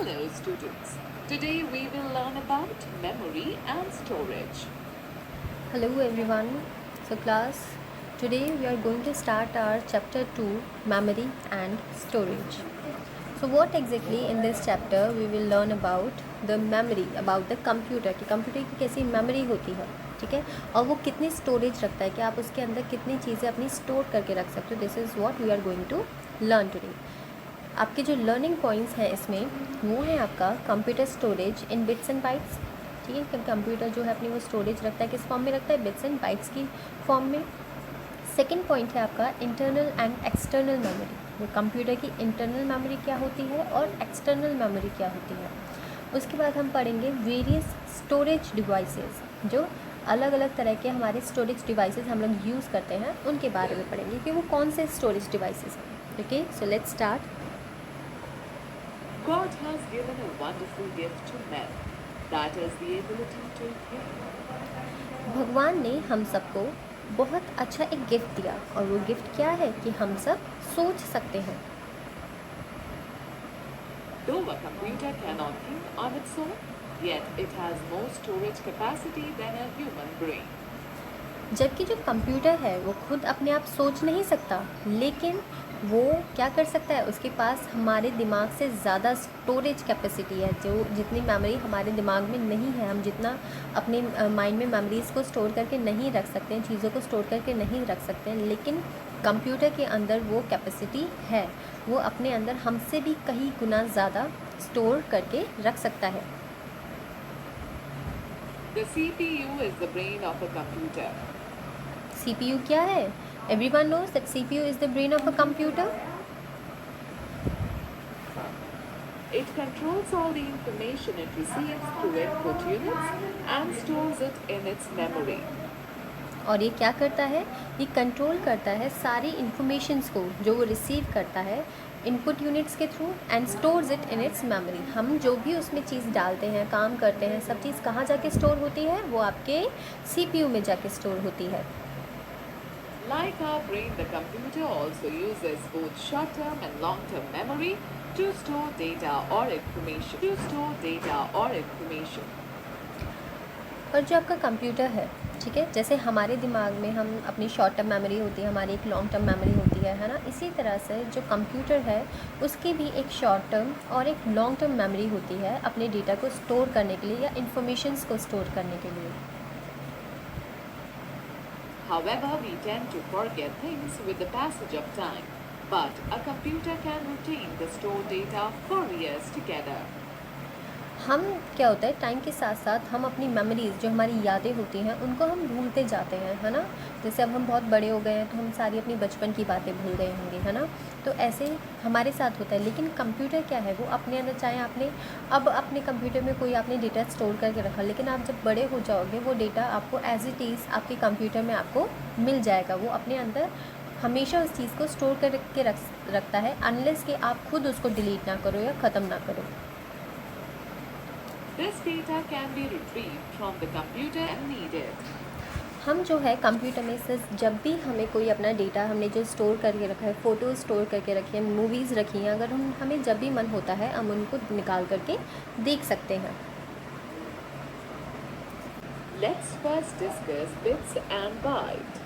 Hello students. Today we will learn about memory and storage. Hello everyone. So class, today we are going to start our chapter 2, memory and storage. So what exactly in this chapter we will learn about the memory, about the computer कि computer की कैसी memory होती है, ठीक है, और वो कितनी स्टोरेज रखता है कि आप उसके अंदर कितनी चीज़ें अपनी स्टोर करके रख सकते हो. This is what we are going to learn today. आपके जो लर्निंग पॉइंट्स हैं इसमें वो है आपका computer storage in bits and bytes. ठीक है, क्योंकि कंप्यूटर जो है अपनी वो स्टोरेज रखता है किस फॉर्म में रखता है, बिट्स एंड बाइट्स की फॉर्म में. सेकेंड पॉइंट है आपका इंटरनल एंड एक्सटर्नल मेमोरी. वो कंप्यूटर की इंटरनल मेमोरी क्या होती है और एक्सटर्नल मेमोरी क्या होती है. उसके बाद हम पढ़ेंगे वेरियस स्टोरेज डिवाइसेस, जो अलग अलग तरह के हमारे स्टोरेज डिवाइसेस हम लोग यूज़ करते हैं उनके बारे में पढ़ेंगे कि वो कौन से स्टोरेज डिवाइसेस हैं. Okay, so let's start. God has given a wonderful gift to men, that is the ability to think. भगवान ने हम सबको बहुत अच्छा एक गिफ्ट दिया और वो गिफ्ट क्या है कि हम सब सोच सकते हैं. Though a computer cannot think on its own, yet it has more storage capacity than a human brain. जबकि जो कंप्यूटर है वो खुद अपने आप सोच नहीं सकता, लेकिन वो क्या कर सकता है, उसके पास हमारे दिमाग से ज़्यादा स्टोरेज कैपेसिटी है. जो जितनी मेमोरी हमारे दिमाग में नहीं है, हम जितना अपने माइंड में मेमोरीज़ को स्टोर करके नहीं रख सकते हैं, चीज़ों को स्टोर करके नहीं रख सकते हैं, लेकिन कंप्यूटर के अंदर वो कैपेसिटी है. वो अपने अंदर हमसे भी कई गुना ज़्यादा स्टोर करके रख सकता है. The CPU is the brain of a computer. CPU क्या है? Everyone knows that CPU is the brain of a computer. It controls all the information it receives through input units and stores it in its memory. और ये क्या करता है, ये control करता है सारी इन्फॉर्मेशंस को जो वो रिसीव करता है इनपुट यूनिट्स के through and stores it in its memory. हम जो भी उसमें चीज़ डालते हैं, काम करते हैं, सब चीज़ कहाँ जाके स्टोर होती है, वो आपके CPU में जाके स्टोर होती है. Like our brain, the computer also uses both short-term and long-term memory to store data or information. और जो आपका कंप्यूटर है, ठीक है, जैसे हमारे दिमाग में हम अपनी शॉर्ट टर्म मेमोरी होती है, हमारी एक लॉन्ग टर्म मेमोरी होती है ना, इसी तरह से जो कंप्यूटर है उसकी भी एक शॉर्ट टर्म और एक लॉन्ग टर्म मेमोरी होती है अपने डेटा को स्टोर करने के लिए या इन्फॉर्मेशंस को स्टोर करने के लिए. However, we tend to forget things with the passage of time, but a computer can retain the stored data for years together. हम क्या होता है, टाइम के साथ साथ हम अपनी मेमोरीज़, जो हमारी यादें होती हैं, उनको हम भूलते जाते हैं, है ना. जैसे अब हम बहुत बड़े हो गए हैं तो हम सारी अपनी बचपन की बातें भूल गए होंगे, है ना. तो ऐसे हमारे साथ होता है. लेकिन कंप्यूटर क्या है, वो अपने अंदर, चाहे आपने अब अपने कंप्यूटर में कोई आपने डेटा स्टोर करके रखा, लेकिन आप जब बड़े हो जाओगे वो डेटा आपको एज इट इज़ आपके कंप्यूटर में आपको मिल जाएगा. वो अपने अंदर हमेशा उस चीज़ को स्टोर करके रखता है, अनलेस कि आप खुद उसको डिलीट ना करो या ख़त्म ना करो. This data can be retrieved from the computer when needed. हम जो है कंप्यूटर में से जब भी हमें कोई अपना डेटा, हमने जो स्टोर करके रखा है, फ़ोटो स्टोर करके रखी है, मूवीज़ रखी हैं, अगर हमें जब भी मन होता है हम उनको निकाल करके देख सकते हैं. Let's first discuss bits and bytes.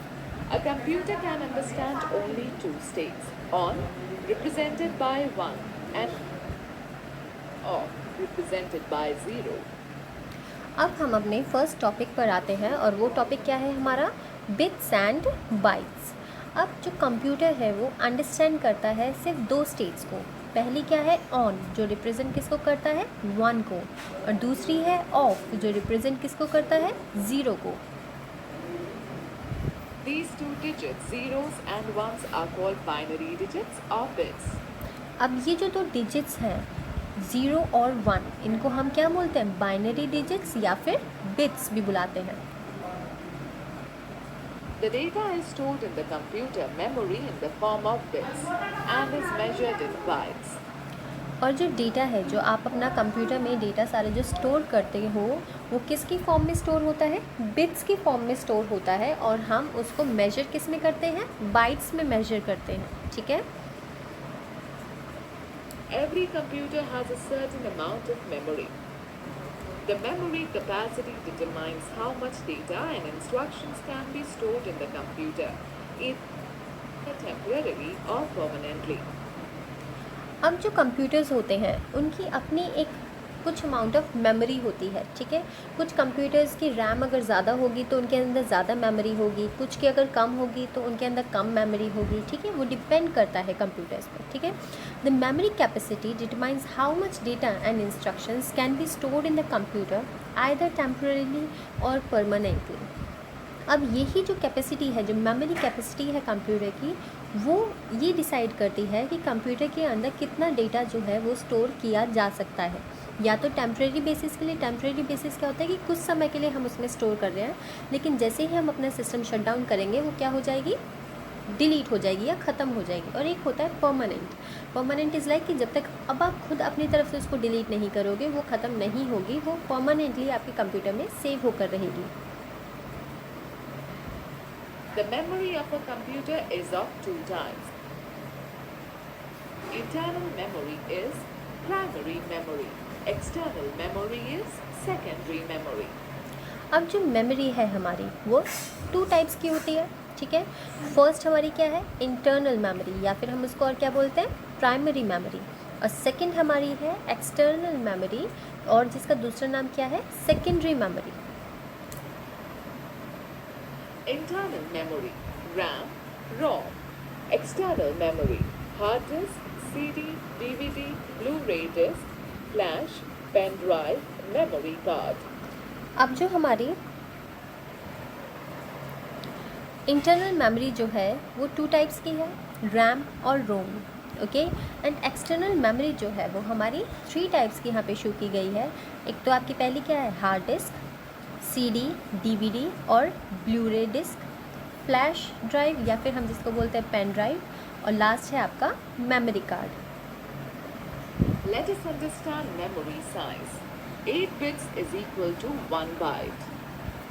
A computer can understand only two states, on represented by 1 and off represented by 0. अब हम अपने फर्स्ट टॉपिक पर आते हैं और वो टॉपिक क्या है हमारा, बिट्स एंड बाइट्स. अब जो कंप्यूटर है वो अंडरस्टैंड करता है सिर्फ दो स्टेट्स को. पहली क्या है, ऑन, जो रिप्रेजेंट किसको करता है, 1 को, और दूसरी है ऑफ, जो रिप्रेजेंट किसको करता है, 0 को. These two digits, zeros and ones, are called binary digits or bits. अब ये जो दो डिजिट्स हैं 0 और 1, इनको हम क्या बोलते हैं, बाइनरी डिजिट्स या फिर बिट्स भी बुलाते हैं. The data is stored in the computer memory in the form of bits and is measured in bytes. और जो डेटा है, जो आप अपना कंप्यूटर में डेटा सारे जो स्टोर करते हो, वो किसकी फॉर्म में स्टोर होता है, बिट्स की फॉर्म में स्टोर होता है, और हम उसको मेजर किस में करते हैं, बाइट्स में मेजर करते हैं. ठीक है. every computer has a certain amount of memory. The memory capacity determines how much data and instructions can be stored in the computer, either temporarily or permanently. अब जो कंप्यूटर्स होते हैं उनकी अपनी एक कुछ अमाउंट ऑफ मेमोरी होती है, ठीक है। कुछ कंप्यूटर्स की रैम अगर ज़्यादा होगी तो उनके अंदर ज़्यादा मेमोरी होगी, कुछ की अगर कम होगी तो उनके अंदर कम मेमोरी होगी, ठीक है। वो डिपेंड करता है कंप्यूटर्स पर, ठीक है। The memory capacity determines how much data and instructions can be stored in the computer either temporarily और परमानेंटली। अब यही जो कैपेसिटी है, जो मेमोरी कैपेसिटी है कंप्यूटर की, वो ये डिसाइड करती है कि कंप्यूटर के अंदर कितना डेटा जो है वो स्टोर किया जा सकता है। या तो टेम्परेरी बेसिस के लिए, टेम्परेरी बेसिस क्या होता है कि कुछ समय के लिए हम उसमें स्टोर कर रहे हैं, लेकिन जैसे ही हम अपना सिस्टम शट डाउन करेंगे वो क्या हो जाएगी, डिलीट हो जाएगी या ख़त्म हो जाएगी। और एक होता है परमानेंट। परमानेंट इज़ लाइक कि जब तक अब आप खुद अपनी तरफ से उसको डिलीट नहीं करोगे वो ख़त्म नहीं होगी, वो परमानेंटली आपके कंप्यूटर में सेव होकर रहेगी। The memory of a computer is of two types. Internal memory is primary memory. External memory is secondary memory. अब जो मेमोरी है हमारी वो टू टाइप्स की होती है, ठीक है। फर्स्ट हमारी क्या है, इंटरनल मेमोरी, या फिर हम उसको और क्या बोलते हैं, प्राइमरी मेमोरी। और सेकंड हमारी है एक्सटर्नल मेमोरी, और जिसका दूसरा नाम क्या है, secondary memory. Internal memory, RAM, ROM. External memory, hard disk, CD, DVD, Blu-ray disc, flash, pen drive, memory card. अब जो हमारी इंटरनल मेमोरी जो है वो टू टाइप्स की है, रैम और रोम, ओके। एंड एक्सटर्नल मेमोरी जो है वो हमारी थ्री टाइप्स की यहाँ पे शो की गई है। एक तो आपकी पहली क्या है, हार्ड डिस्क, CD, DVD और ब्लूरे डिस्क, फ्लैश ड्राइव या फिर हम जिसको बोलते हैं पेन ड्राइव, और लास्ट है आपका memory card. Let us understand memory size. 8 bits is equal to 1 byte.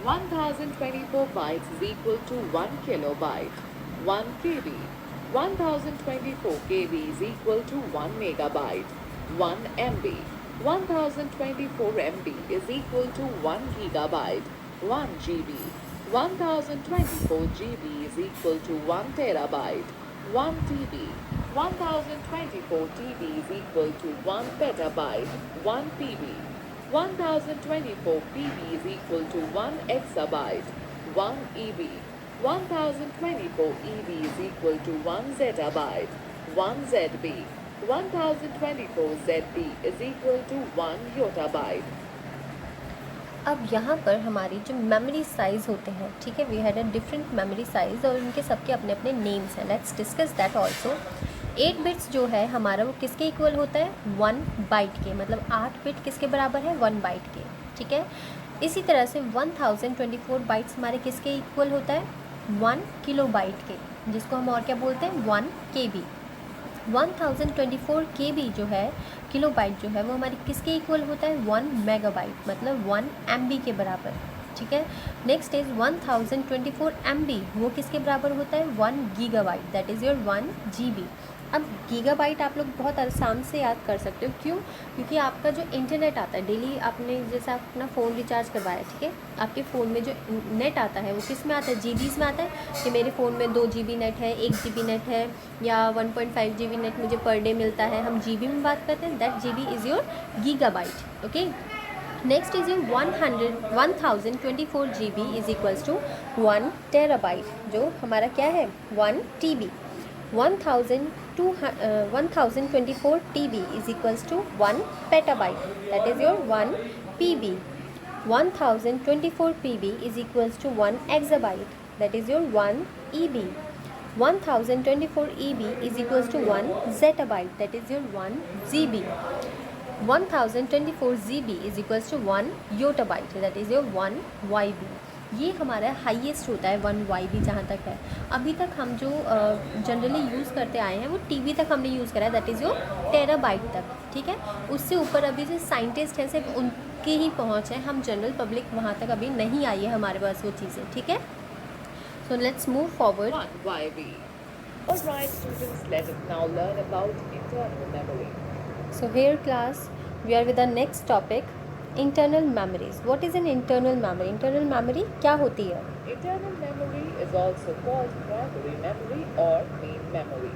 1024 bytes is equal to 1 kilobyte. 1 KB. 1024 KB is equal to 1 megabyte. 1 MB. 1024 MB is equal to 1 gigabyte. 1 GB. 1024 GB is equal to 1 terabyte. 1 TB. 1024 TB is equal to 1 petabyte. 1 PB. 1024 PB is equal to 1 exabyte. 1 EB. 1024 EB is equal to 1 zettabyte. 1 ZB. 1024 ZB is equal to 1 yottabyte. अब यहाँ पर हमारी जो memory size होते हैं, ठीक है, we had a different memory size और उनके सबके अपने अपने नेम्स हैं। Let's discuss that also. 8 बिट्स जो है हमारा वो किसके इक्वल होता है, 1 बाइट के, मतलब 8 बिट किसके बराबर है, 1 बाइट के, ठीक है। इसी तरह से 1024 बाइट्स हमारे किसके इक्वल होता है, 1 किलो बाइट के, जिसको हम और क्या बोलते हैं, 1 KB। 1024 KB जो है, किलो बाइट जो है, वो हमारी किसके इक्वल होता है, 1 मेगाबाइट, मतलब 1 MB के बराबर, ठीक है। नेक्स्ट इज 1024 MB, वो किसके बराबर होता है, 1 gigabyte, that is your 1 GB। अब गीगाबाइट आप लोग बहुत आसान से याद कर सकते हो, क्यों, क्योंकि आपका जो इंटरनेट आता है डेली, आपने जैसे अपना फ़ोन रिचार्ज करवाया, ठीक है, आपके फ़ोन में जो नेट आता है वो किस में आता है, जीबीज़ में आता है, कि मेरे फ़ोन में 2 GB नेट है, 1 GB नेट है, या 1.5 GB नेट मुझे पर डे मिलता है, हम GB में बात करते हैं, that GB is your gigabyte, okay. Next is your 1024 GB is equals to 1 terabyte, जो हमारा क्या है, 1 TB। 1024 TB is equals to 1 petabyte, that is your 1 PB. 1024 PB is equals to 1 exabyte, that is your 1 EB. 1024 EB is equals to 1 zettabyte, that is your 1 GB. 1024 GB is equals to 1 yottabyte, that is your 1 YB. ये हमारा highest होता है 1 YB जहाँ तक है। अभी तक हम जो जनरली यूज़ करते आए हैं वो TB तक हमने यूज़ करा है, दैट इज़ योर टेराबाइट तक, ठीक है। उससे ऊपर अभी जो साइंटिस्ट हैं सिर्फ उनके ही पहुँच है, हम जनरल पब्लिक वहाँ तक अभी नहीं आई है हमारे पास वो चीज़ें, ठीक है। So let's move forward. 1 YB. Alright students, let us now learn about internal memory. So here class, we are with the next topic, internal memories. What is an internal memory? Internal memory क्या होती है? Internal memory is also called primary memory or main memory.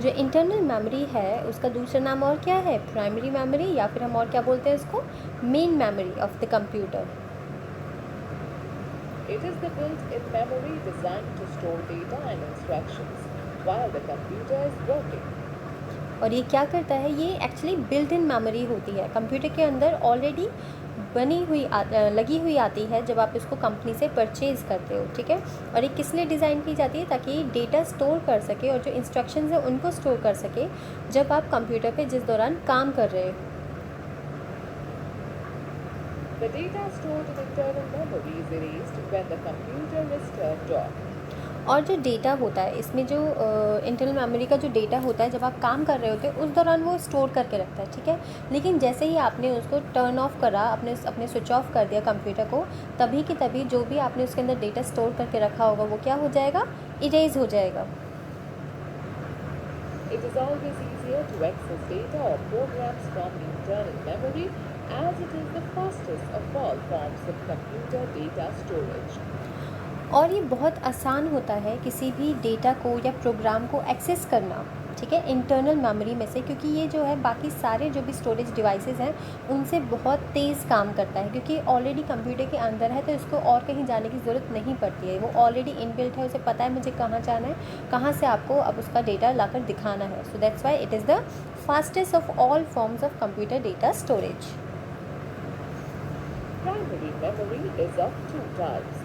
जो internal memory है उसका दूसरा नाम और क्या है? प्राइमरी मेमोरी, या फिर हम और क्या बोलते हैं इसको? Main memory of the computer. It is the built-in memory designed to store data and instructions while the computer is working. और ये क्या करता है? ये एक्चुअली बिल्ट इन मेमोरी होती है, कंप्यूटर के अंदर ऑलरेडी बनी हुई लगी हुई आती है जब आप इसको कंपनी से परचेज़ करते हो, ठीक है. और ये किस लिए डिज़ाइन की जाती है? ताकि ये डेटा स्टोर कर सके और जो इंस्ट्रक्शंस हैं उनको स्टोर कर सके जब आप कंप्यूटर पे जिस दौरान काम कर रहे हो. The data stored in internal memory is erased when the computer is turned off. और जो डेटा होता है इसमें जो इंटरनल मेमोरी का जो डेटा होता है जब आप काम कर रहे होते हैं उस दौरान वो स्टोर करके रखता है, ठीक है. लेकिन जैसे ही आपने उसको टर्न ऑफ करा, अपने स्विच ऑफ कर दिया कंप्यूटर को, तभी की तभी जो भी आपने उसके अंदर डेटा स्टोर करके रखा होगा वो क्या हो जाएगा? इरेज हो जाएगा. It is always easier to access data or programs from the internal memory as it is the fastest of all forms of computer data storage. और ये बहुत आसान होता है किसी भी डेटा को या प्रोग्राम को एक्सेस करना, ठीक है, इंटरनल मेमोरी में से, क्योंकि ये जो है बाकी सारे जो भी स्टोरेज डिवाइसेस हैं उनसे बहुत तेज़ काम करता है, क्योंकि ऑलरेडी कंप्यूटर के अंदर है तो इसको और कहीं जाने की ज़रूरत नहीं पड़ती है. वो ऑलरेडी इनबिल्ट है, उसे पता है मुझे कहाँ जाना है, कहाँ से आपको अब उसका डेटा लाकर दिखाना है. So that's why it is the fastest of all forms of computer data storage. Primary memory is of two types.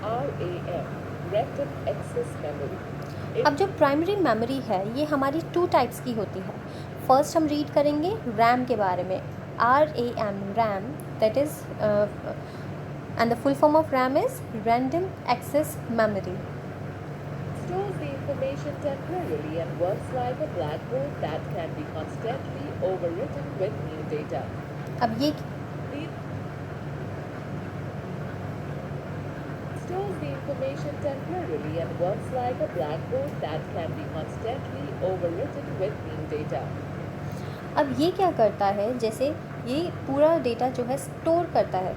RAM, Random Access Memory. अब जो प्राइमरी मेमोरी है ये हमारी टू टाइप्स की होती है. फर्स्ट हम रीड करेंगे रैम के बारे में. RAM, RAM, that is and the full form of RAM is random access memory. Stores the information temporarily and works like a blackboard that can be constantly overwritten with new data. अब ये Stores the information temporarily and works like a blackboard that can be constantly overwritten with new data. अब ये क्या करता है? जैसे ये पूरा डेटा जो है स्टोर करता है,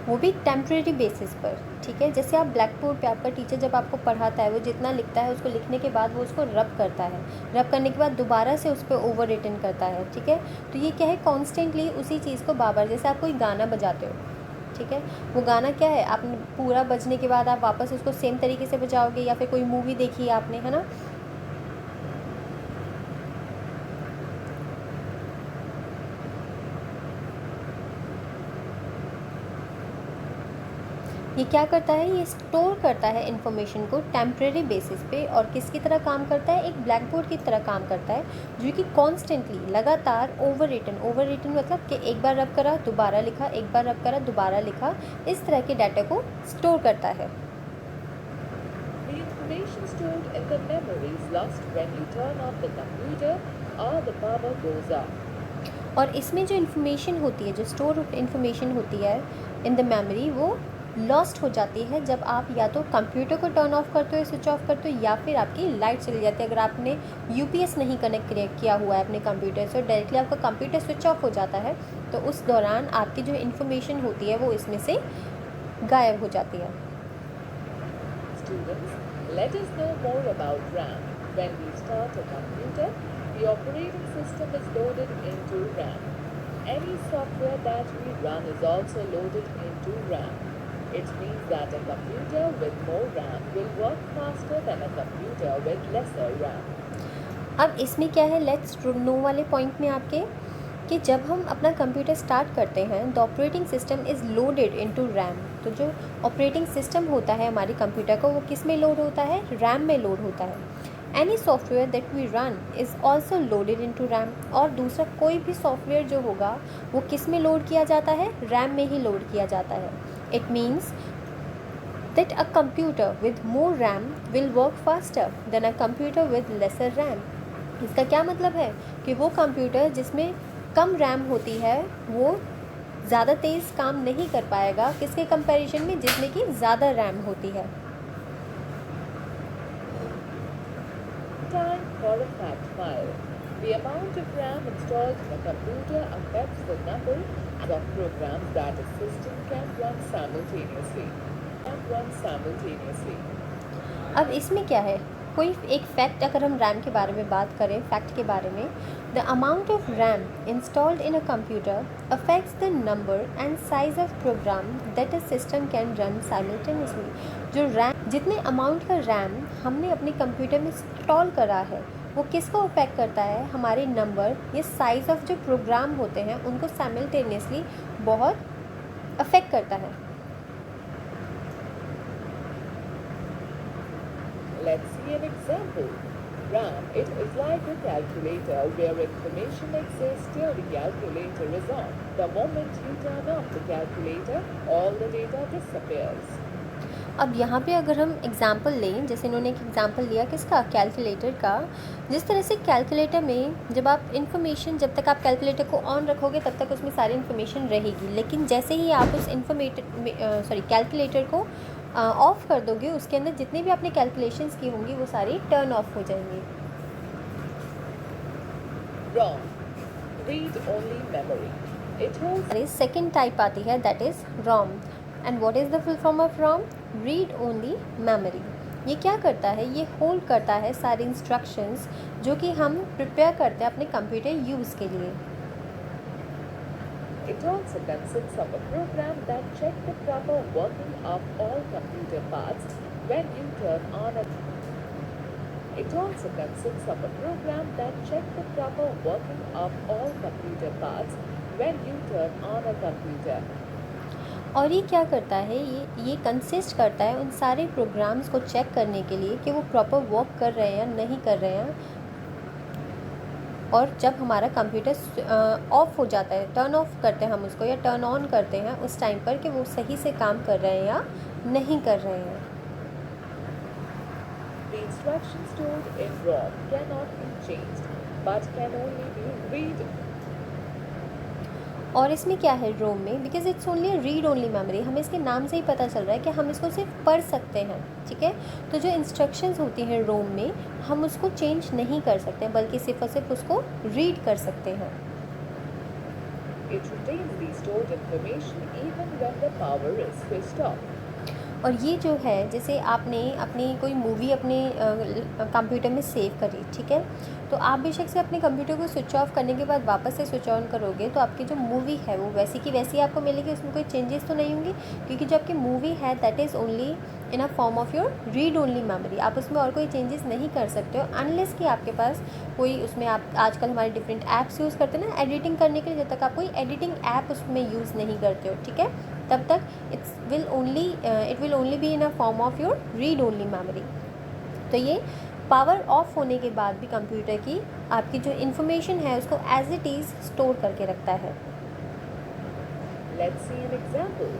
वो भी टेम्प्रेरी बेसिस पर, ठीक है. जैसे आप ब्लैक बोर्ड पे, आपका टीचर जब आपको पढ़ाता है वो जितना लिखता है उसको लिखने के बाद वो उसको रब करता है, रब करने के बाद दोबारा से उस पर ओवर रिटन करता है, ठीक है. तो ये क्या है? कॉन्स्टेंटली उसी चीज़ को बार, जैसे आप कोई गाना बजाते हो, ठीक है, वो गाना क्या है, आपने पूरा बजने के बाद आप वापस उसको सेम तरीके से बजाओगे, या फिर कोई मूवी देखी है आपने, है ना. ये क्या करता है? ये स्टोर करता है इन्फॉर्मेशन को टेम्प्रेरी बेसिस पे, और किसकी तरह काम करता है? एक ब्लैक बोर्ड की तरह काम करता है, जो कि कॉन्स्टेंटली लगातार ओवर रिटन मतलब कि एक बार रब करा दोबारा लिखा, एक बार रब करा दोबारा लिखा, इस तरह के डाटा को स्टोर करता है. The information stored in the memory is lost when you turn off the computer or the power goes off. और इसमें जो इन्फॉर्मेशन होती है, जो स्टोर इन्फॉर्मेशन होती है इन द मेमोरी, वो लॉस्ट हो जाती है जब आप या तो कंप्यूटर को टर्न ऑफ करते हो, स्विच ऑफ करते हो, या फिर आपकी लाइट चली जाती है. अगर आपने यूपीएस नहीं कनेक्ट किया हुआ है अपने कंप्यूटर से, डायरेक्टली आपका कंप्यूटर स्विच ऑफ हो जाता है, तो उस दौरान आपकी जो इन्फॉर्मेशन होती है वो इसमें से गायब हो जाती है. Students, let us know more about RAM. When we start a computer, the operating system is loaded into RAM. Any software that we run is also loaded into RAM. It means that a computer with more RAM will work faster than a computer with lesser RAM. अब इसमें क्या है, let's no वाले point में आपके, कि जब हम अपना कंप्यूटर स्टार्ट करते हैं the operating system is loaded into RAM. तो जो ऑपरेटिंग सिस्टम होता है हमारी कंप्यूटर का, वो किस में लोड होता है? रैम में लोड होता है. Any software that we run is also loaded into RAM. और दूसरा कोई भी सॉफ्टवेयर जो होगा वो किस में लोड किया जाता है? रैम में ही लोड किया जाता है. It means that a computer with more RAM will work faster than a computer with lesser RAM. इसका क्या मतलब है? कि वो कंप्यूटर जिसमें कम रैम होती है वो ज़्यादा तेज़ काम नहीं कर पाएगा किसके कंपैरिजन में, जिसमें कि ज़्यादा रैम होती है. Time for a fact file. The amount of RAM installed in a computer affects the number of programs that a system can run simultaneously. अब इसमें क्या है, कोई एक फैक्ट अगर हम रैम के बारे में बात करें, फैक्ट के बारे में, the amount of RAM installed in a computer affects the number and size of program that a system can run simultaneously. जो रैम, जितने अमाउंट का रैम हमने अपने कंप्यूटर में इंस्टॉल करा है, वो किसको अफेक्ट करता है, हमारे नंबर, ये साइज़ ऑफ जो प्रोग्राम होते हैं उनको साइमल्टेनियसली बहुत अफेक्ट करता है। Let's see an example. RAM, it is like a calculator where information exists till the calculator is on. The moment you turn off the calculator, all the data disappears. अब यहाँ पे अगर हम example लें, जैसे इन्होंने एक एग्ज़ाम्पल लिया किसका, कैलकुलेटर का। जिस तरह से कैलकुलेटर में जब आप इन्फॉर्मेशन, जब तक आप कैलकुलेटर को ऑन रखोगे तब तक उसमें सारी इन्फॉर्मेशन रहेगी, लेकिन जैसे ही आप उस कैलकुलेटर को ऑफ़ कर दोगे, उसके अंदर जितनी भी आपने कैलकुलेशंस की होंगी वो सारी टर्न ऑफ हो जाएंगी। ROM, read only memory. It holds second type आती है, that is ROM. And what is the full form of ROM? Read only memory. ये क्या करता है, ये होल्ड करता है सारी इंस्ट्रक्शंस जो कि हम प्रिपेयर करते हैं अपने कंप्यूटर यूज़ के लिए। It also consists of a program that checks the proper working of all computer parts when you turn on a. It also consists of a program that checks the proper working of all computer parts when you turn on a computer. और ये क्या करता है, ये consist करता है उन सारे प्रोग्राम्स को चेक करने के लिए कि वो प्रॉपर वर्क कर रहे हैं या नहीं कर रहे हैं। और जब हमारा कंप्यूटर ऑफ हो जाता है, टर्न ऑफ करते हैं हम उसको या टर्न ऑन करते हैं उस टाइम पर, कि वो सही से काम कर रहे हैं या नहीं कर रहे हैं। The instructions stored in ROM cannot be changed, but can only be read. और इसमें क्या है रोम में, because it's only read only memory, हमें इसके नाम से ही पता चल रहा है कि हम इसको सिर्फ पढ़ सकते हैं, ठीक है। तो जो इंस्ट्रक्शंस होती हैं रोम में, हम उसको चेंज नहीं कर सकते, बल्कि सिर्फ और सिर्फ उसको रीड कर सकते हैं। It retains the stored information even when the power is switched off. और ये जो है, जैसे आपने अपनी कोई मूवी अपने कंप्यूटर में सेव करी, ठीक है, तो आप बेशक से अपने कंप्यूटर को स्विच ऑफ करने के बाद वापस से स्विच ऑन करोगे तो आपकी जो मूवी है वो वैसी की वैसी आपको मिलेगी, उसमें कोई चेंजेस तो नहीं होंगी, क्योंकि जो आपकी मूवी है that is only in a form of your read only memory. आप उसमें और कोई चेंजेस नहीं कर सकते हो अनलेस कि आपके पास कोई, उसमें आप आजकल हमारे डिफरेंट ऐप्स यूज़ करते हैं ना एडिटिंग करने के लिए, जब तक आप कोई एडिटिंग ऐप उसमें यूज़ नहीं करते हो, ठीक है, तब तक it will only be in a form of your read only memory. तो ये पावर ऑफ होने के बाद भी कंप्यूटर की आपकी जो इन्फॉर्मेशन है उसको एज इट इज़ स्टोर करके रखता है। Let's see an example.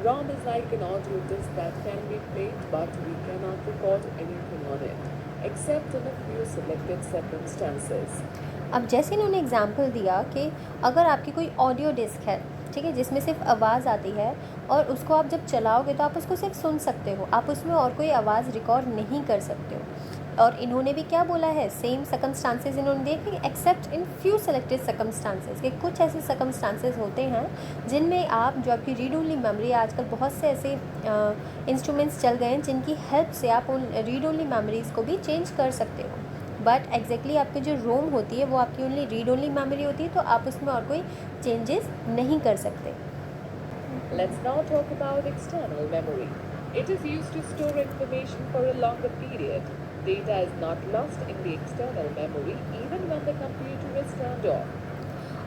ROM is like an audio disc that can be played, but we cannot record anything on it, except in a few selected circumstances. अब जैसे इन्होंने example दिया कि अगर आपकी कोई ऑडियो डिस्क है, ठीक है, जिसमें सिर्फ आवाज़ आती है और उसको आप जब चलाओगे तो आप उसको सिर्फ सुन सकते हो, आप उसमें और कोई आवाज़ रिकॉर्ड नहीं कर सकते हो। और इन्होंने भी क्या बोला है, सेम सर्कमस्टांसेस इन्होंने दिए कि accept in few selected circumstances, कि कुछ ऐसे सर्कमस्टांसेस होते हैं जिनमें आप, जो आपकी रीड ओनली मेमोरी है, आजकल बहुत से ऐसे इंस्ट्रूमेंट्स चल गए हैं जिनकी हेल्प से आप उन रीड ओनली मेमोरीज़ को भी चेंज कर सकते हो। बट एग्जैक्टली आपकी जो रोम होती है वो आपकी ओनली रीड ओनली मेमोरी होती है, तो आप उसमें और कोई चेंजेस नहीं कर सकते। Let's now talk about external memory. It is used to store information for a longer period. Data is not lost in the external memory even when the computer is turned off.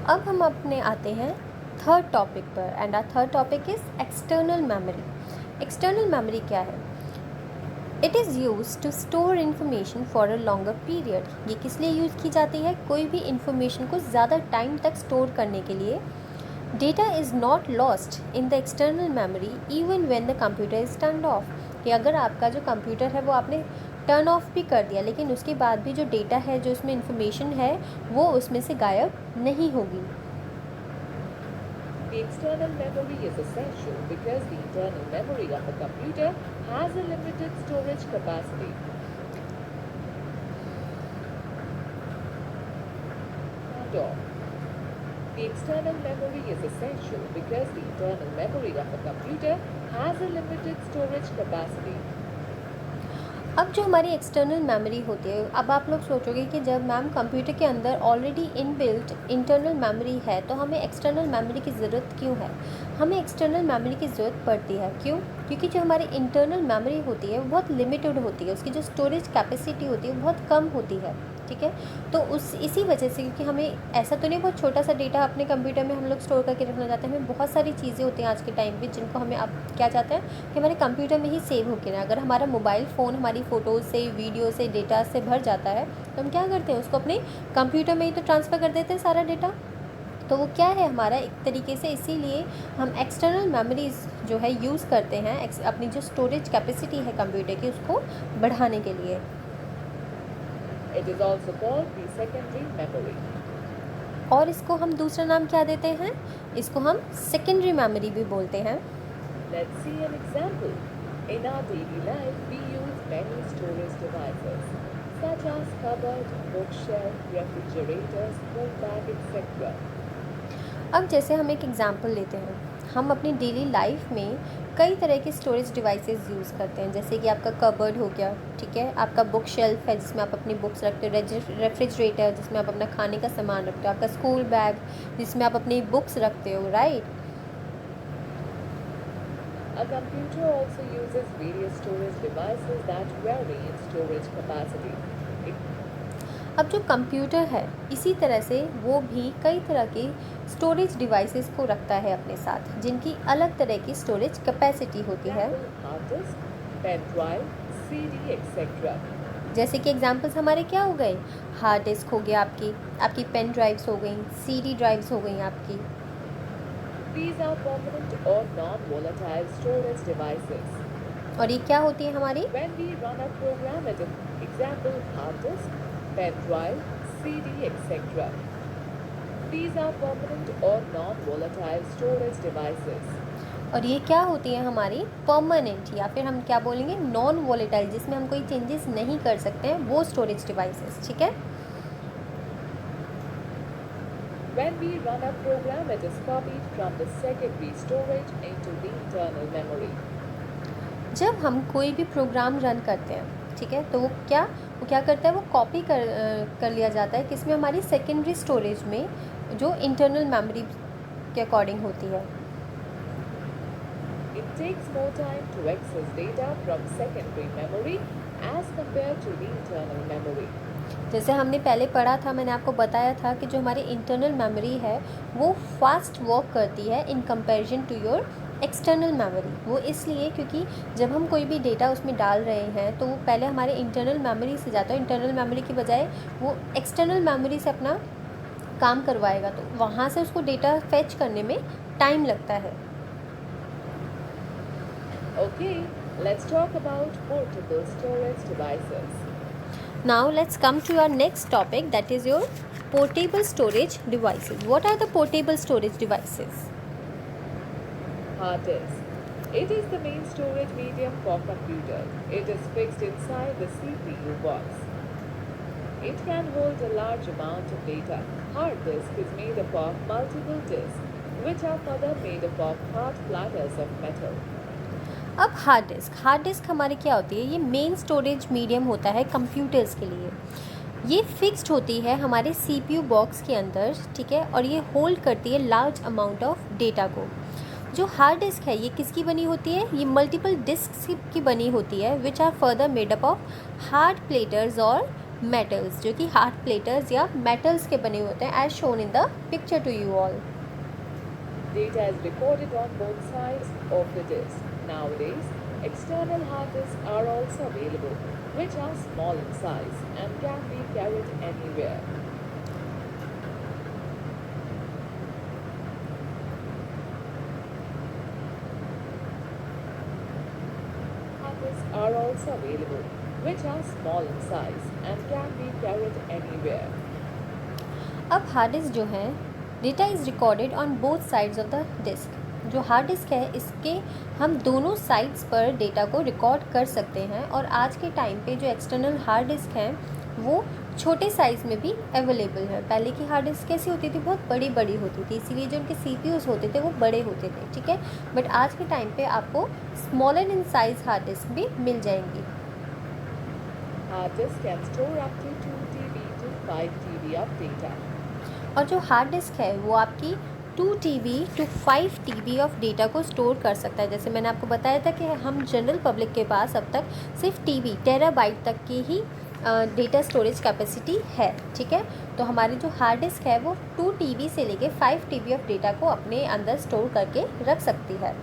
अब हम अपने आते हैं third topic पर, and our third topic is external memory. External memory क्या है? It is use to store information for a longer period. ये किस लिए यूज़ की जाती है? कोई भी इंफॉर्मेशन को ज़्यादा टाइम तक स्टोर करने के लिए। Data is not lost in the external memory even when the computer is turned of. कि अगर आपका जो कंप्यूटर है वो आपने टर्न ऑफ भी कर दिया, लेकिन उसके बाद भी जो डेटा है, जो उसमें इंफॉर्मेशन है, वो उसमें से गायब नहीं होगी। The external memory is essential because the internal memory of a computer has a limited storage capacity. store. The external memory is essential because the internal memory of a computer has a limited storage capacity. अब जो हमारी external memory होती है, अब आप लोग सोचोगे कि जब मैम कंप्यूटर के अंदर ऑलरेडी इनबिल्ट इंटरनल मेमोरी है तो हमें एक्सटर्नल मेमोरी की ज़रूरत क्यों है? हमें एक्सटर्नल मेमोरी की ज़रूरत पड़ती है क्यों? क्योंकि जो हमारी इंटरनल मेमोरी होती है वो बहुत लिमिटेड होती है, उसकी जो स्टोरेज कैपेसिटी होती है वो बहुत कम होती है, ठीक है। तो इसी वजह से, क्योंकि हमें ऐसा तो नहीं बहुत छोटा सा डेटा अपने कंप्यूटर में हम लोग स्टोर करके रखना चाहते हैं, हमें बहुत सारी चीज़ें होती हैं आज के टाइम पे जिनको हमें अब क्या चाहते हैं कि हमारे कंप्यूटर में ही सेव होके रहे। अगर हमारा मोबाइल फ़ोन हमारी फ़ोटोज़ से, वीडियो से, डेटा से भर जाता है तो हम क्या करते हैं, उसको अपने कंप्यूटर में ही तो ट्रांसफ़र कर देते हैं सारा डेटा। तो वो क्या है हमारा एक तरीके से, इसीलिए हम एक्सटर्नल मेमोरीज़ जो है यूज़ करते हैं अपनी जो स्टोरेज कैपेसिटी है कंप्यूटर की उसको बढ़ाने के लिए। It is also called the secondary memory. और इसको हम दूसरा नाम क्या देते हैं? इसको हम सेकेंडरी मेमोरी भी बोलते हैं। Let's see an example. In our daily life, we use many storage devices such as cupboard, bookshelf, refrigerators, food bag, etc. अब जैसे हम एक एग्ज़ाम्पल लेते हैं, हम अपनी डेली लाइफ में कई तरह के स्टोरेज डिवाइसेस यूज़ करते हैं, जैसे कि आपका कबर्ड हो गया, ठीक है, आपका बुक शेल्फ है जिसमें आप अपनी बुक्स रखते हो, रेफ्रिजरेटर जिसमें आप अपना खाने का सामान रखते हो, आपका स्कूल बैग जिसमें आप अपनी बुक्स रखते हो, right. A computer also uses various storage devices that vary in storage capacity. अब जो कंप्यूटर है इसी तरह से वो भी कई तरह के स्टोरेज डिवाइसेस को रखता है अपने साथ, जिनकी अलग तरह की स्टोरेज कैपेसिटी होती है। Hard disk, pen drive, CD, etc. जैसे कि एग्जांपल्स हमारे क्या हो गए, हार्ड डिस्क हो गया, आपकी पेन ड्राइव्स हो गई, सीडी ड्राइव्स हो गई आपकी। These are permanent or non-volatile storage devices. और ये क्या होती है हमारी? When we run a program, as an example, hard disk, pen drive, CD, etc. These are permanent or non-volatile storage devices. और ये क्या होती है हमारी? परमानेंट, या फिर हम क्या बोलेंगे, नॉन वॉलेटाइल, जिसमें हम कोई चेंजेस नहीं कर सकते हैं, वो स्टोरेज डिवाइसेस, ठीक है। When we run a program, it is copied from the secondary storage into the internal memory. जब हम कोई भी प्रोग्राम रन करते हैं, ठीक है, तो वो क्या करता है, वो कॉपी कर लिया जाता है किसमें, हमारी सेकेंडरी स्टोरेज में, जो इंटरनल मेमोरी के अकॉर्डिंग होती है। It takes more time to access data from secondary memory as compared to the internal memory. जैसे हमने पहले पढ़ा था, मैंने आपको बताया था कि जो हमारी इंटरनल मेमोरी है वो फास्ट वर्क करती है in comparison to your external memory. वो इसलिए क्योंकि जब हम कोई भी डेटा उसमें डाल रहे हैं तो वो पहले हमारे इंटरनल मेमोरी से जाता है, इंटरनल मेमोरी की बजाय वो एक्सटर्नल मेमोरी से अपना काम करवाएगा, तो वहाँ से उसको डेटा फेच करने में टाइम लगता है। Okay, let's talk about portable storage devices. Now let's come to our next topic, that is your portable storage devices. What are the portable storage devices? Hard disk. It is the main storage medium for computers. It is fixed inside the CPU box. It can hold a large amount of data. Hard disk is made up of multiple disks, which are further made up of hard platters of metal. अब hard disc हमारी क्या होती है, ये main storage medium होता है computers के लिए। ये फिक्स्ड होती है हमारे सीपीयू बॉक्स के अंदर, ठीक है, और ये होल्ड करती है लार्ज अमाउंट ऑफ डेटा को। जो हार्ड डिस्क है ये किसकी बनी होती है, ये मल्टीपल डिस्क की बनी होती है, which are further made up of hard platters और मेटल्स, जो कि हार्ड प्लेटर्स या मेटल्स के बने होते हैं, as shown in the picture to you all. Data is recorded on both sides of the disk. Nowadays, external hard disks are also available, which are small in size and can be carried anywhere. Hard disks are also available, which are small in size and can be carried anywhere. अब hard disk जो है, data is recorded on both sides of the disk. जो hard disk है इसके हम दोनों sides पर data को रिकॉर्ड कर सकते हैं, और आज के टाइम पे जो एक्सटर्नल हार्ड डिस्क हैं वो छोटे साइज़ में भी अवेलेबल है। पहले की हार्ड डिस्क कैसी होती थी, बहुत बड़ी बड़ी होती थी, इसीलिए जो उनके CPUs होते थे वो बड़े होते थे, ठीक है। बट आज के टाइम पे आपको smaller in size hard disk भी मिल जाएंगी। Hard disk can store up to 2 TB to 5 TB of data. और जो हार्ड डिस्क है वो आपकी 2 TB to 5 TB of data को स्टोर कर सकता है। जैसे मैंने आपको बताया था कि हम जनरल पब्लिक के पास अब तक सिर्फ TB टेराबाइट तक की ही डेटा स्टोरेज कैपेसिटी है, ठीक है। तो हमारी जो हार्ड डिस्क है वो 2 TB से लेके 5 TB ऑफ डेटा को अपने अंदर स्टोर करके रख सकती है।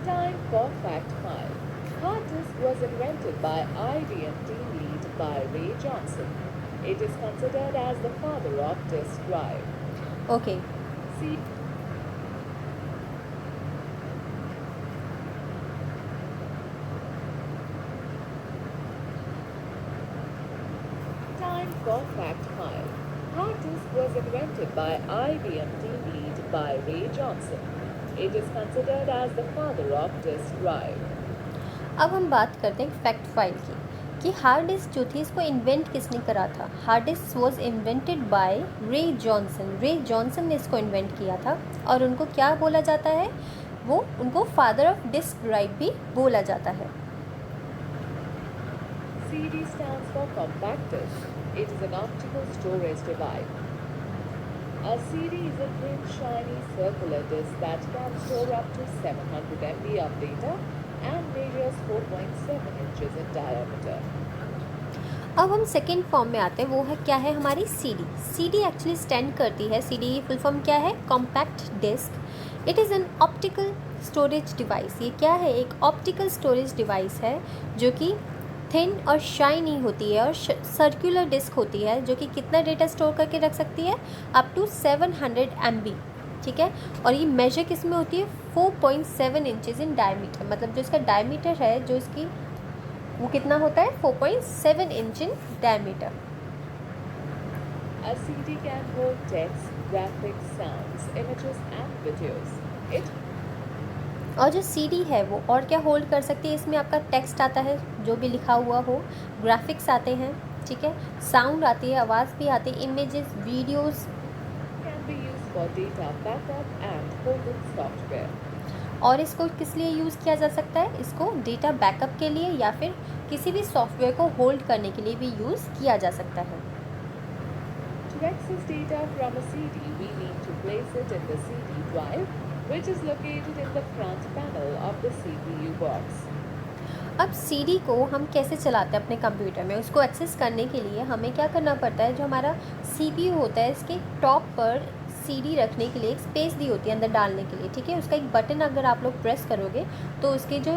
Time for fact 5. Hard disk was invented by IBM team lead by Ray Johnson. It is considered as the father of disk drive. Okay See, time for fact 5. Hard disk was invented by IBM team lead by Ray Johnson. It is considered as the father of disk drive. अब हम बात करते हैं fact file की कि hard disk जो थी इसको इन्वेंट किसने करा था। Hard disk was invented by रे जॉनसन। रे जॉनसन ने इसको इन्वेंट किया था और उनको क्या बोला जाता है, वो उनको फादर ऑफ डिस्क ड्राइव भी बोला जाता है। CD stands for compact disk. It is an optical storage device. A CD is a thin, shiny, circular disk that can store up to 700 MB of data and measures 4.7 inches in diameter. अब हम second form में आते हैं, वो है क्या है हमारी CD। CD एक्चुअली स्टैंड करती है, CD की फुल फॉर्म क्या है, compact disc. It is an optical storage device. ये क्या है, एक ऑप्टिकल स्टोरेज डिवाइस है जो कि थिन और शाइनी होती है और सर्कुलर डिस्क होती है, जो कि कितना डेटा स्टोर करके रख सकती है, अप टू 700 MB, ठीक है। और ये मेजर किस में होती है, 4.7 इंचेस इन डायमीटर। मतलब जो इसका डायमीटर है, जो इसकी वो कितना होता है, 4.7 inch in diameter. A CD can hold text, graphics, sounds, images and videos. It और जो CD है वो और क्या होल्ड कर सकती है, इसमें आपका टेक्स्ट आता है जो भी लिखा हुआ हो, ग्राफिक्स आते हैं, ठीक है, साउंड आती है, आवाज़ भी आती है, images, videos, can be used for data backup and holding software. और इसको किस लिए यूज़ किया जा सकता है, इसको डेटा बैकअप के लिए या फिर किसी भी सॉफ्टवेयर को होल्ड करने के लिए भी यूज़ किया जा सकता है। To access data from a CD, we need to place it in the CD drive, which is located in the front panel of the CPU box. अब CD को हम कैसे चलाते हैं अपने कंप्यूटर में, उसको एक्सेस करने के लिए हमें क्या करना पड़ता है, जो हमारा CPU होता है इसके टॉप पर CD रखने के लिए एक स्पेस दी होती है अंदर डालने के लिए, ठीक है। उसका एक बटन अगर आप लोग प्रेस करोगे तो उसके जो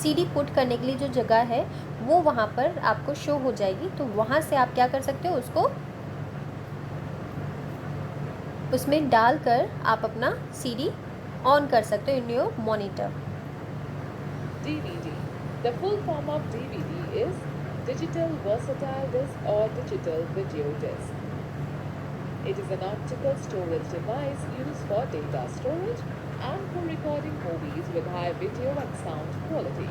CD पुट करने के लिए जो जगह है वो वहाँ पर आपको शो हो जाएगी। तो वहाँ से आप क्या कर सकते हो, उसको उसमें डालकर आप अपना CD ऑन कर सकते हो in your monitor. DVD. The full form of DVD is Digital Versatile Disc or Digital Video Disc. It is an optical storage device used for data storage and for recording movies with high video and sound quality.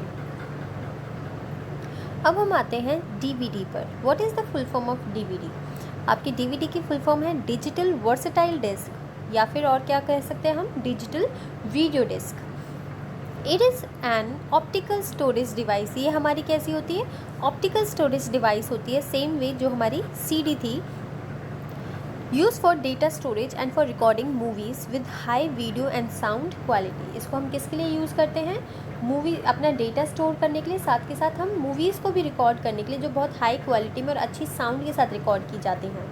अब हम आते हैं DVD पर। What is the full form of DVD? आपकी DVD की full form है digital versatile disc, या फिर और क्या कह सकते हैं हम, digital video disc. It is an optical storage device. ये हमारी कैसी होती है, ऑप्टिकल स्टोरेज डिवाइस होती है, सेम वे जो हमारी CD थी। Use for data storage and for recording movies with high video and sound quality. इसको हम किसके लिए यूज़ करते हैं, मूवी अपना डेटा स्टोर करने के लिए, साथ के साथ हम मूवीज़ को भी रिकॉर्ड करने के लिए जो बहुत हाई क्वालिटी में और अच्छी साउंड के साथ रिकॉर्ड की जाती हैं।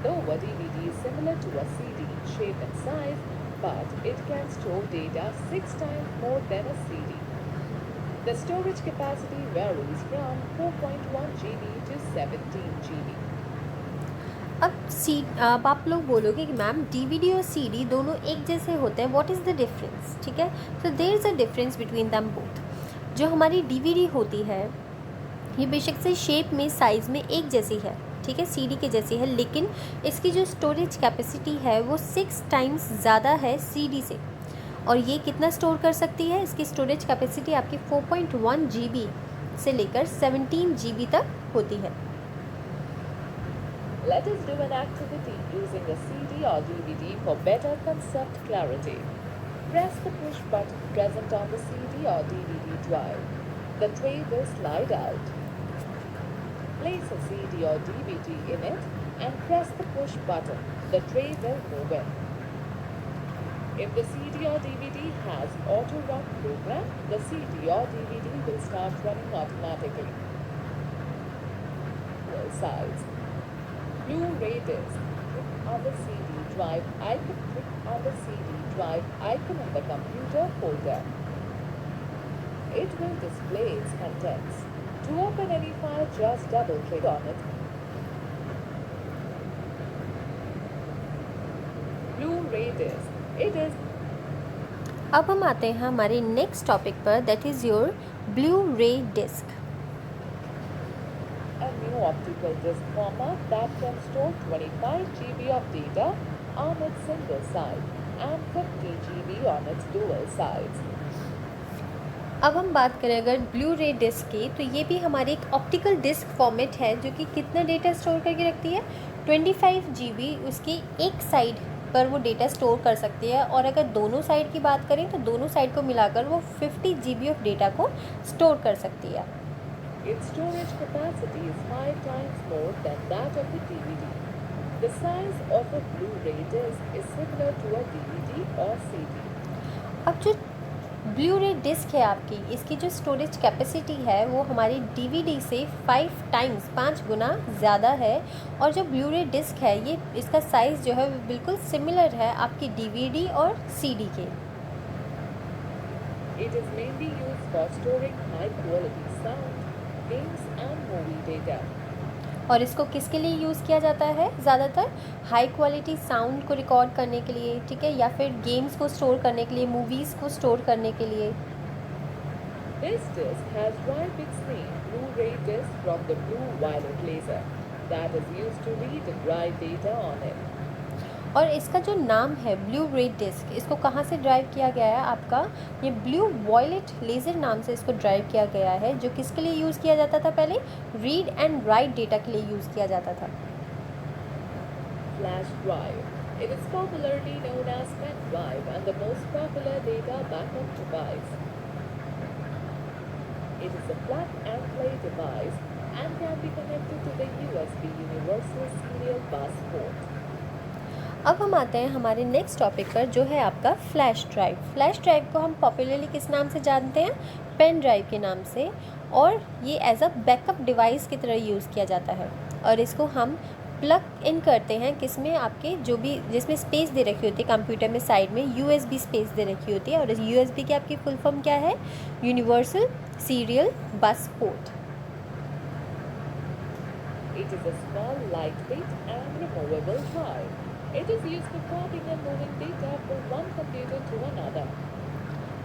Though a DVD is similar to a CD in shape and size, but it can store data 6 times more than a CD. The storage capacity varies from 4.1 GB to 17 GB. अब आप लोग बोलोगे कि ma'am DVD और CD दोनों एक जैसे होते हैं, व्हाट इज़ द डिफरेंस, ठीक है। तो there is a difference between them both. जो हमारी DVD होती है ये बेशक से शेप में, साइज़ में एक जैसी है, ठीक है, CD के जैसी है, लेकिन इसकी जो स्टोरेज कैपेसिटी है वो 6 टाइम्स ज़्यादा है CD से। और ये कितना स्टोर कर सकती है? इसकी स्टोरेज कैपेसिटी आपकी 4.1 GB से लेकर 17 GB तक होती है। Let us do an activity using a CD or DVD for better concept clarity. Press the push button present on the CD or DVD drive. The tray will slide out. Place a CD or DVD in it and press the push button. The tray will move in. If the CD or DVD has auto run program, the CD or DVD will start running automatically. Size. Blu-ray disc. Click on the CD drive icon. Click on the CD drive icon in the computer folder. It will display its contents. To open any file, just double-click on it. Blu-ray disc. It is अब हम आते हैं हमारे next topic पर, that is your blue रे disc. a new optical disc format that can store 25 GB of data on its single side and 50 GB on its dual sides. अब हम बात करें अगर ब्लू रे डिस्क की, तो ये भी हमारी एक ऑप्टिकल डिस्क फॉर्मेट है जो कि कितना डेटा स्टोर करके रखती है? 25 GB उसकी एक साइड पर वो डेटा स्टोर कर सकती है, और अगर दोनों साइड की बात करें तो दोनों साइड को मिलाकर वो 50 GB ऑफ डेटा को स्टोर कर सकती है। Its storage capacity is 5 times more than that of a DVD. The size of a Blu-ray disc is similar to a DVD or CD. अब जो ब्लू रे डिस्क है आपकी, इसकी जो स्टोरेज कैपेसिटी है वो हमारी डीवीडी से 5 टाइम्स 5 गुना ज़्यादा है, और जो ब्लू रे डिस्क है ये इसका साइज़ जो है वो बिल्कुल सिमिलर है आपकी डीवीडी और सीडी के। It is mainly used for storing high-quality sound, games and movie data. और इसको किसके लिए यूज़ किया जाता है? ज़्यादातर हाई क्वालिटी साउंड को रिकॉर्ड करने के लिए, ठीक है, या फिर गेम्स को स्टोर करने के लिए, मूवीज़ को स्टोर करने के लिए। This disc has derived its name Blu-ray disc from the blue violet laser that is used to read and write data on it. और इसका जो नाम है ब्लू रे डिस्क, इसको कहाँ से ड्राइव किया गया है? आपका ये ब्लू वॉयलेट लेज़र नाम से इसको ड्राइव किया गया है, जो किसके लिए यूज़ किया जाता था? पहले रीड एंड राइट डेटा के लिए यूज़ किया जाता था। Flash drive. It is popularly known as pen drive and the most popular data backup device. It is a plug and play device and can be connected to the USB Universal Serial Bus port. अब हम आते हैं हमारे next topic पर, जो है आपका flash drive. Flash drive को हम पॉपुलरली किस नाम से जानते हैं? पेन ड्राइव के नाम से, और ये एज अ बैकअप डिवाइस की तरह यूज़ किया जाता है। और इसको हम प्लग इन करते हैं किसमें? आपके जो भी जिसमें स्पेस दे रखी होती है कंप्यूटर में, साइड में USB स्पेस दे रखी होती है, और इस USB की आपकी फुल फॉर्म क्या है? Universal serial bus port. It is a small, lightweight and removable drive. It is used for copying and moving data from one computer to another.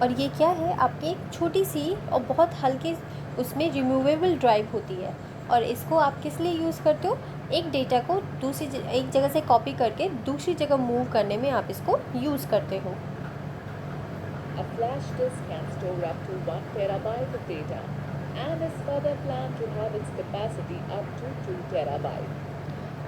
और ये क्या है? आपकी एक छोटी सी और बहुत हल्की उसमें रिमूवेबल ड्राइव होती है, और इसको आप किस लिए यूज़ करते हो? एक डेटा को एक जगह से कॉपी करके दूसरी जगह मूव करने में आप इसको यूज़ करते हो। A flash disk can store up to 1 terabyte of data and is further planned to have its capacity up to 2 terabyte.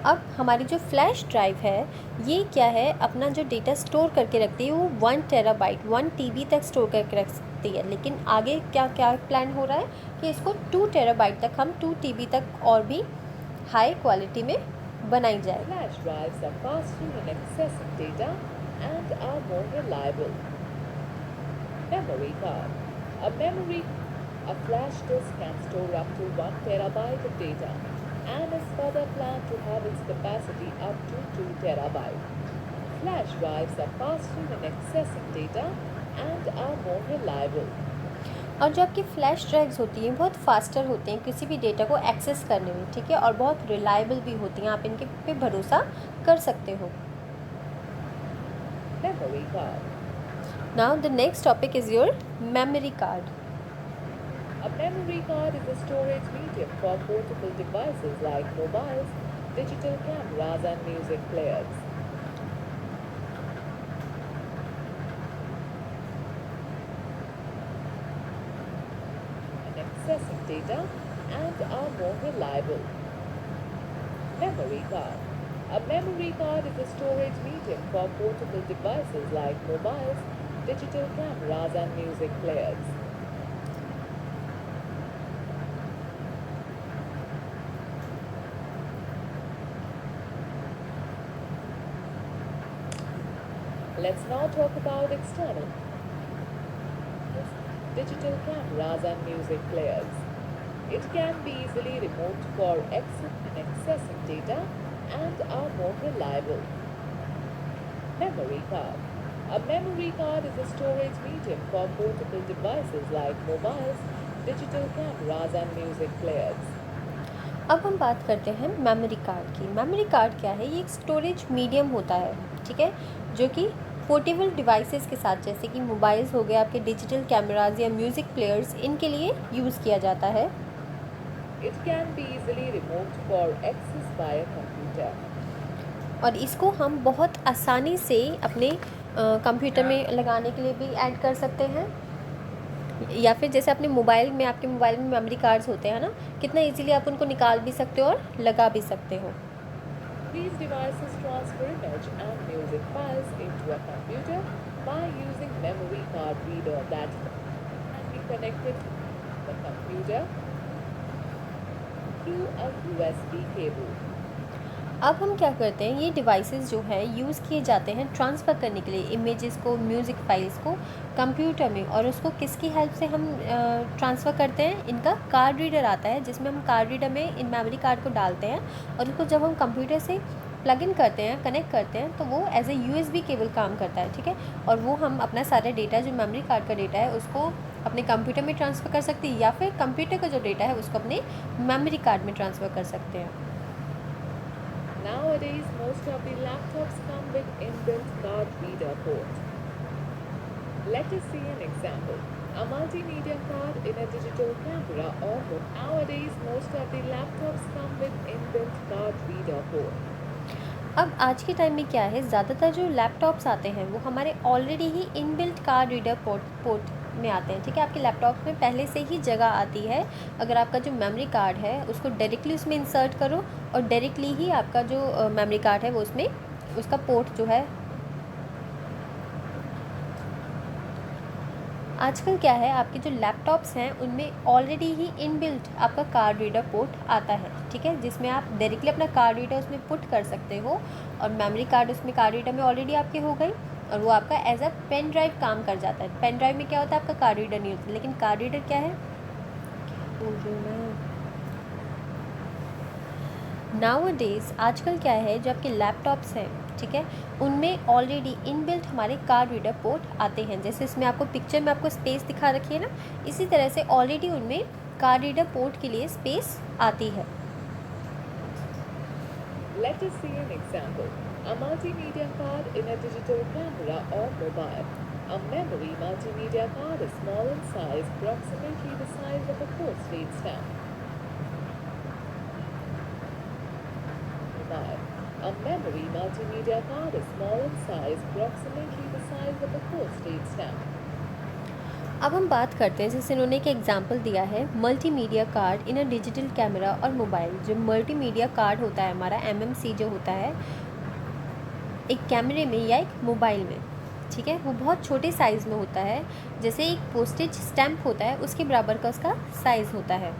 अब हमारी जो फ्लैश ड्राइव है ये क्या है? अपना जो डेटा स्टोर करके रखती है वो 1 टेराबाइट 1 TB तक स्टोर करके रख सकती है, लेकिन आगे क्या क्या प्लान हो रहा है कि इसको 2 टेराबाइट तक, हम 2 TB तक और भी हाई क्वालिटी में बनाई जाए। Flash drives are faster in accessing data and are more reliable. Memory card. A flash disk can store up to 1 terabyte of data and is further planned to have its capacity up to 2 terabyte. Flash drives are faster in accessing data and are more reliable. और जो आपकी flash drives होती हैं बहुत faster होते हैं किसी भी डेटा को एक्सेस करने में, ठीक है, और बहुत रिलायबल भी होती हैं, आप इनके पे भरोसा कर सकते हो। Memory card. Now the next topic is your memory card. A memory card is a storage medium for portable devices like mobiles, digital cameras, and music players. data and are more reliable. Memory card. A memory card is a storage medium for portable devices like mobiles, digital cameras, and music players. Let's now talk about external digital cameras and music players. It can be easily removed for accessing data and are more reliable. Memory card. A memory card is a storage medium for portable devices like mobiles, digital cameras, and music players. अब हम बात करते हैं memory card की। Memory card क्या है? ये एक स्टोरेज मीडियम होता है, ठीक है, जो कि पोर्टेबल डिवाइसेस के साथ, जैसे कि मोबाइल्स हो गए, आपके डिजिटल कैमराज या म्यूज़िक प्लेयर्स, इनके लिए यूज़ किया जाता है। It can be easily removed for access by a computer. और इसको हम बहुत आसानी से अपने कंप्यूटर में लगाने के लिए भी ऐड कर सकते हैं, या फिर जैसे अपने मोबाइल में, आपके मोबाइल में मेमोरी कार्ड्स होते हैं ना, कितना इजीली आप उनको निकाल भी सकते हो और लगा भी सकते हो। These devices transfer image and music files into a computer by using memory card reader that can be connected to the computer through a USB cable. अब हम क्या करते हैं, ये डिवाइसेस जो है यूज़ किए जाते हैं ट्रांसफ़र करने के लिए इमेजेस को, म्यूज़िक फाइल्स को कंप्यूटर में, और उसको किसकी हेल्प से हम ट्रांसफ़र करते हैं? इनका कार्ड रीडर आता है, जिसमें हम कार्ड रीडर में इन मेमोरी कार्ड को डालते हैं, और उसको जब हम कंप्यूटर से प्लग इन करते हैं, कनेक्ट करते हैं, तो वो एज ए USB केबल काम करता है, ठीक है। और वो हम अपना सारा डेटा, जो मेमोरी कार्ड का डेटा है, उसको अपने कंप्यूटर में ट्रांसफ़र कर सकते हैं, या फिर कंप्यूटर का जो डेटा है उसको अपने मेमोरी कार्ड में ट्रांसफ़र कर सकते हैं। Nowadays, most of the laptops come with inbuilt card reader port. Let us see an example. A multimedia card in a digital camera or nowadays, most of the laptops come with inbuilt card reader port. अब आज के time में क्या है, ज़्यादातर जो laptops आते हैं वो हमारे ऑलरेडी ही इनबिल्ट कार्ड रीडर पोर्ट में आते हैं, ठीक है। आपके लैपटॉप में पहले से ही जगह आती है, अगर आपका जो मेमोरी कार्ड है उसको डायरेक्टली उसमें इंसर्ट करो, और डायरेक्टली ही आपका जो मेमोरी कार्ड है वो उसमें, उसका पोर्ट जो है। आजकल क्या है, आपके जो लैपटॉप्स हैं उनमें ऑलरेडी ही इनबिल्ट आपका कार्ड रीडर पोर्ट आता है, ठीक है, जिसमें आप डायरेक्टली अपना कार्ड रीडर उसमें पुट कर सकते हो, और मेमोरी कार्ड उसमें कार्ड रीडर में ऑलरेडी आपके हो गई, और वो आपका एज अ पेन ड्राइव काम कर जाता है। पेन ड्राइव में क्या होता है, आपका कार्ड रीडर नहीं होता, लेकिन कार्ड रीडर क्या है, नाउअडेज़ आजकल क्या है, जो आपके लैपटॉप्स हैं, ठीक है, उनमें ऑलरेडी इनबिल्ट हमारे कार्ड रीडर पोर्ट आते हैं। जैसे इसमें आपको पिक्चर में आपको स्पेस दिखा रखी है ना, इसी तरह से ऑलरेडी उनमें कार्ड रीडर पोर्ट के लिए स्पेस आती है। Let us see an example. A multimedia card in a digital camera or mobile. A memory multimedia card is small in size, approximately the size of a postage stamp. Mobile. A memory multimedia card is small in size, approximately the size of a postage stamp. अब हम बात करते हैं, जैसे इन्होंने एक example दिया है multimedia card in a digital camera और मोबाइल। जो मल्टीमीडिया कार्ड होता है हमारा, MMC जो होता है, एक कैमरे में या एक मोबाइल में, ठीक है, वो बहुत छोटे साइज़ में होता है, जैसे एक पोस्टेज स्टैम्प होता है उसके बराबर का उसका साइज़ होता है।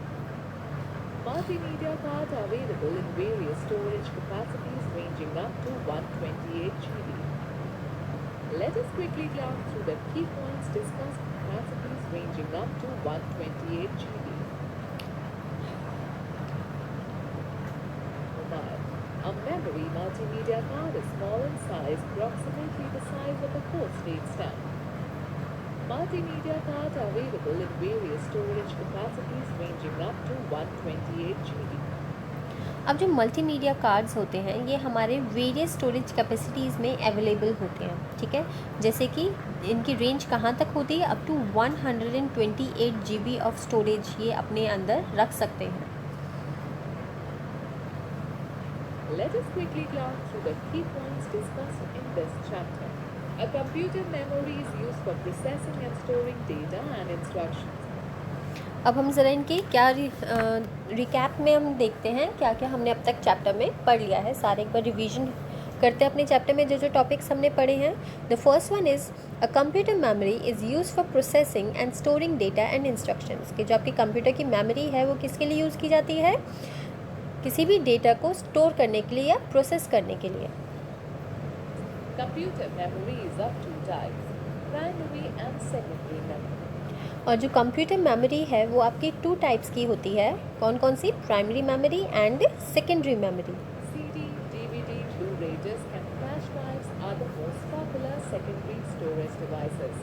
Multimedia cards are available in various storage capacities ranging up to 128 GB. Let us quickly glance through the key points discussed. Capacities ranging up to 128 GB. Mobile. A memory multimedia card is small in size, approximately the size of a postage stamp. Multimedia cards are available in various storage capacities ranging up to 128 GB. अब जो multimedia cards होते हैं ये हमारे various storage capacities में available होते हैं, ठीक है, जैसे कि इनकी रेंज कहाँ तक होती है, up to 128 GB of storage ये अपने अंदर रख सकते हैं। Let us quickly glance through the key points discussed in this chapter. A computer memory is used for processing and storing data and instructions. अब हम ज़रा इनकी क्या रिकैप में हम देखते हैं क्या क्या हमने अब तक चैप्टर में पढ़ लिया है। सारे एक बार रिवीजन करते हैं अपने चैप्टर में जो जो टॉपिक्स हमने पढ़े हैं। The first one is a computer memory is use for processing and storing data and instructions, कि जो आपकी कंप्यूटर की मेमोरी है वो किसके लिए यूज़ की जाती है? किसी भी डेटा को स्टोर करने के लिए या प्रोसेस करने के लिए। Computer memory is of two types, primary and secondary memory. और जो कंप्यूटर मेमोरी है वो आपकी 2 टाइप्स की होती है। कौन कौन सी? Primary memory and secondary memory. CD, DVD, Blu-ray disc and flash drives are the most popular secondary storage devices.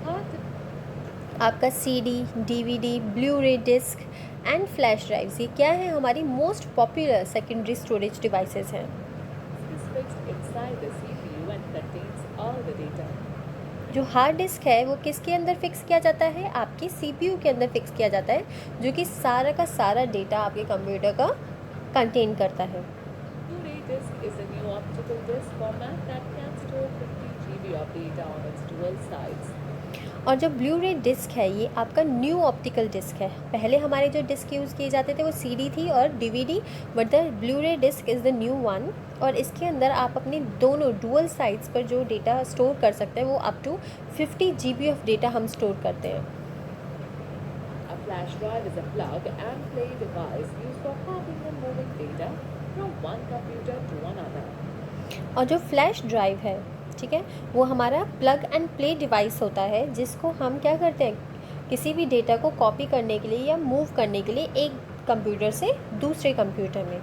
Hard आपका CD, DVD, Blu ray disc and flash drives, ये क्या है? हमारी most popular secondary storage devices हैं। disk is fixed inside the CPU and contains all the data. जो hard disk है वो किसके अंदर फिक्स किया जाता है? आपकी CPU के अंदर फिक्स किया जाता है, जो कि सारा का सारा डेटा आपके कंप्यूटर का कंटेन करता है। Blu-ray disc is a new optical disc format that can store 50 GB of data on its dual sides. और जो ब्लू-रे डिस्क है ये आपका न्यू ऑप्टिकल डिस्क है। पहले हमारे जो डिस्क यूज़ किए जाते थे वो CD थी और DVD, but the Blu-ray disc is the new one. और इसके अंदर आप अपनी दोनों डुअल साइड्स पर जो डेटा स्टोर कर सकते हैं वो up to 50 GB of data हम स्टोर करते हैं। A flash drive is a plug and play device used for copying and moving data from one computer to another. और जो फ्लैश ड्राइव है, ठीक है, वो हमारा प्लग एंड प्ले डिवाइस होता है, जिसको हम क्या करते हैं? किसी भी डेटा को कॉपी करने के लिए या मूव करने के लिए एक कंप्यूटर से दूसरे कंप्यूटर में।